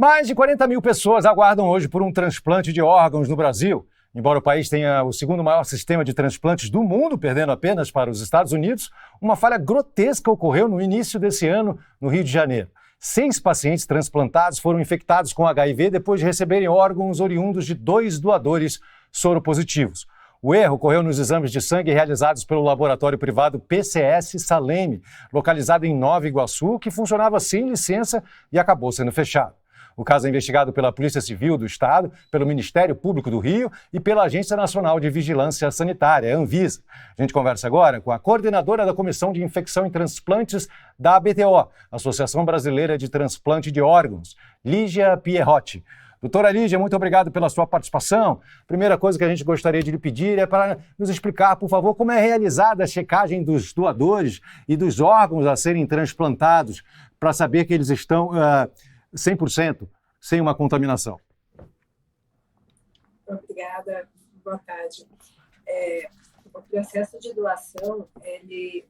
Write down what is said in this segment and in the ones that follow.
Mais de 40 mil pessoas aguardam hoje por um transplante de órgãos no Brasil. Embora o país tenha o segundo maior sistema de transplantes do mundo, perdendo apenas para os Estados Unidos, uma falha grotesca ocorreu no início desse ano no Rio de Janeiro. 6 pacientes transplantados foram infectados com HIV depois de receberem órgãos oriundos de 2 doadores soropositivos. O erro ocorreu nos exames de sangue realizados pelo laboratório privado PCS Saleme, localizado em Nova Iguaçu, que funcionava sem licença e acabou sendo fechado. O caso é investigado pela Polícia Civil do Estado, pelo Ministério Público do Rio e pela Agência Nacional de Vigilância Sanitária, a Anvisa. A gente conversa agora com a coordenadora da Comissão de Infecção e Transplantes da ABTO, Associação Brasileira de Transplante de Órgãos, Lígia Pierrotti. Doutora Lígia, muito obrigado pela sua participação. Primeira coisa que a gente gostaria de lhe pedir é para nos explicar, por favor, como é realizada a checagem dos doadores e dos órgãos a serem transplantados para saber que eles estão 100% sem uma contaminação. Obrigada, boa tarde. O processo de doação, ele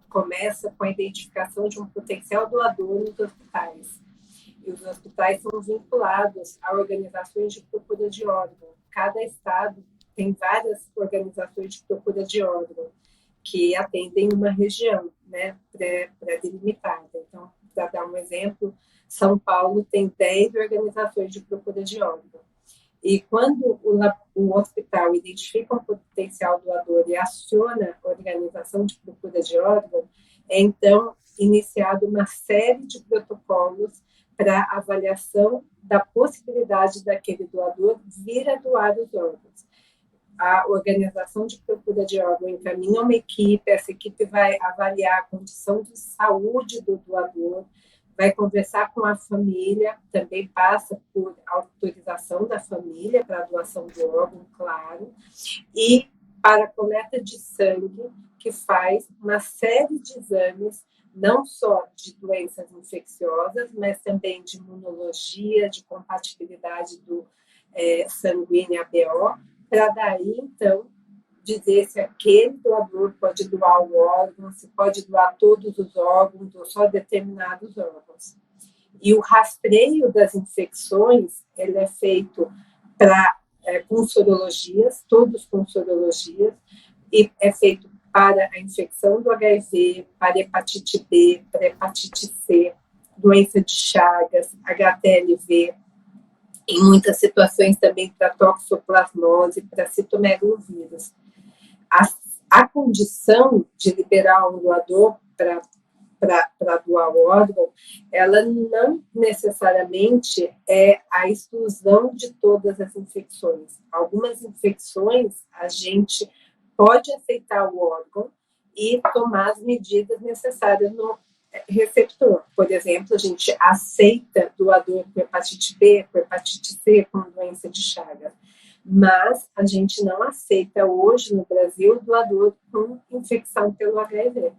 começa com a identificação de um potencial doador nos hospitais. E os hospitais são vinculados a organizações de procura de órgão. Cada estado tem várias organizações de procura de órgão que atendem uma região, né, pré-delimitada. Então, para dar um exemplo, São Paulo tem 10 organizações de procura de órgão. E quando o hospital identifica um potencial doador e aciona a organização de procura de órgão, é então iniciada uma série de protocolos para avaliação da possibilidade daquele doador vir a doar os órgãos. A organização de procura de órgão encaminha uma equipe, essa equipe vai avaliar a condição de saúde do doador, vai conversar com a família, também passa por autorização da família para a doação do órgão, claro, e para a coleta de sangue, que faz uma série de exames, não só de doenças infecciosas, mas também de imunologia, de compatibilidade do sanguíneo ABO, para daí, então, dizer se aquele doador pode doar o órgão, se pode doar todos os órgãos ou só determinados órgãos. E o rastreio das infecções, ele é feito com sorologias, todos com sorologias, e é feito para a infecção do HIV, para hepatite B, para hepatite C, doença de Chagas, HTLV, em muitas situações também para toxoplasmose, para citomegalovírus. A condição de liberar um doador para doar o órgão, ela não necessariamente é a exclusão de todas as infecções. Algumas infecções a gente pode aceitar o órgão e tomar as medidas necessárias no receptor. Por exemplo, a gente aceita doador com hepatite B, com hepatite C, com doença de Chagas, mas a gente não aceita hoje no Brasil doador com infecção pelo HIV.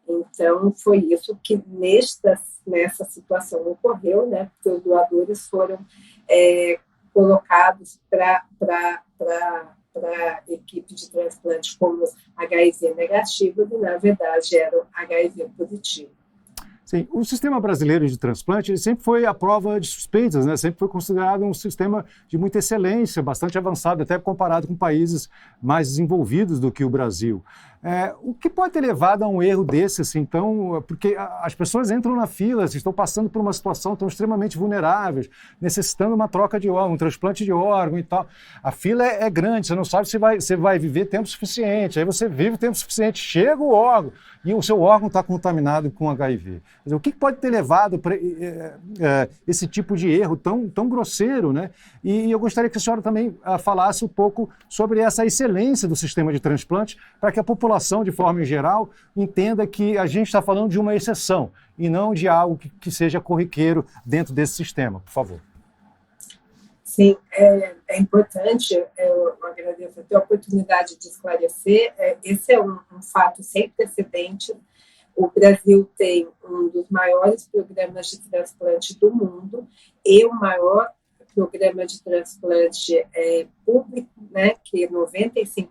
Então, foi isso que nessa situação ocorreu, né? Porque os doadores foram colocados para a equipe de transplante como HIV negativos e, na verdade, eram HIV positivos. Sim, o sistema brasileiro de transplante ele sempre foi à prova de suspeitas, né? Sempre foi considerado um sistema de muita excelência, bastante avançado, até comparado com países mais desenvolvidos do que o Brasil. O que pode ter levado a um erro desse, assim, então, porque as pessoas entram na fila, estão passando por uma situação tão extremamente vulneráveis, necessitando uma troca de órgão, um transplante de órgão e tal. A fila é grande, você não sabe se você vai viver tempo suficiente, aí você vive tempo suficiente, chega o órgão e o seu órgão está contaminado com HIV. Quer dizer, o que pode ter levado para esse tipo de erro tão grosseiro, né? E eu gostaria que a senhora também falasse um pouco sobre essa excelência do sistema de transplante, para que a população, de forma em geral, entenda que a gente está falando de uma exceção e não de algo que seja corriqueiro dentro desse sistema, por favor. Sim, é importante, eu agradeço a tua oportunidade de esclarecer, esse é um fato sem precedentes. O Brasil tem um dos maiores programas de transplante do mundo e o maior programa de transplante público, né, que 95%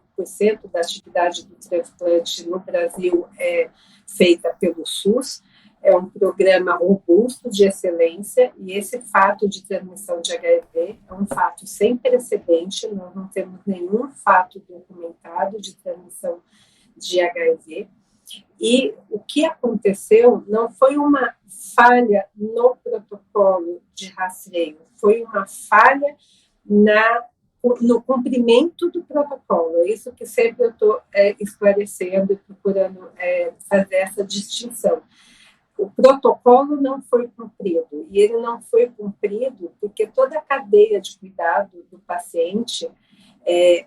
da atividade do transplante no Brasil é feita pelo SUS, é um programa robusto de excelência e esse fato de transmissão de HIV é um fato sem precedente, nós não temos nenhum fato documentado de transmissão de HIV. E o que aconteceu não foi uma falha no protocolo de rastreio, foi uma falha no cumprimento do protocolo. É isso que sempre eu estou esclarecendo e procurando fazer essa distinção. O protocolo não foi cumprido, e ele não foi cumprido porque toda a cadeia de cuidado do paciente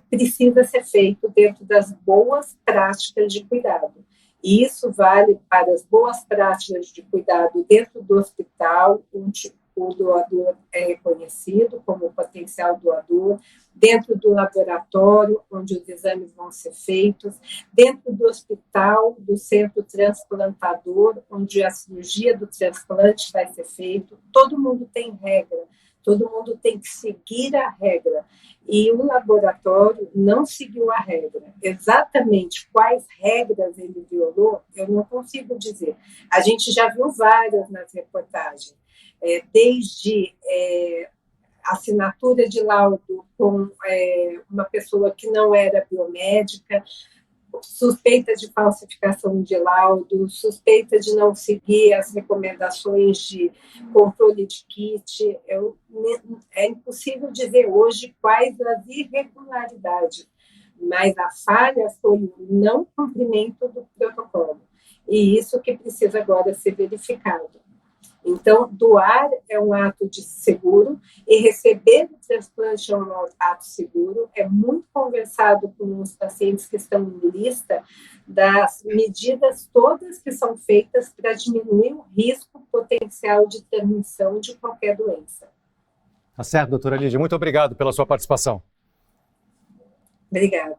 precisa ser feito dentro das boas práticas de cuidado. E isso vale para as boas práticas de cuidado dentro do hospital, onde o doador é reconhecido como potencial doador, dentro do laboratório, onde os exames vão ser feitos, dentro do hospital, do centro transplantador, onde a cirurgia do transplante vai ser feita. Todo mundo tem regra, todo mundo tem que seguir a regra. E o laboratório não seguiu a regra. Exatamente quais regras ele violou, eu não consigo dizer. A gente já viu várias nas reportagens, desde assinatura de laudo com uma pessoa que não era biomédica, suspeita de falsificação de laudo, suspeita de não seguir as recomendações de controle de kit. É impossível dizer hoje quais as irregularidades, mas a falha foi o não cumprimento do protocolo. E isso que precisa agora ser verificado. Então, doar é um ato de seguro e receber o transplante é um ato seguro. É muito conversado com os pacientes que estão em lista das medidas todas que são feitas para diminuir o risco potencial de transmissão de qualquer doença. Tá certo, doutora Lídia. Muito obrigado pela sua participação. Obrigada.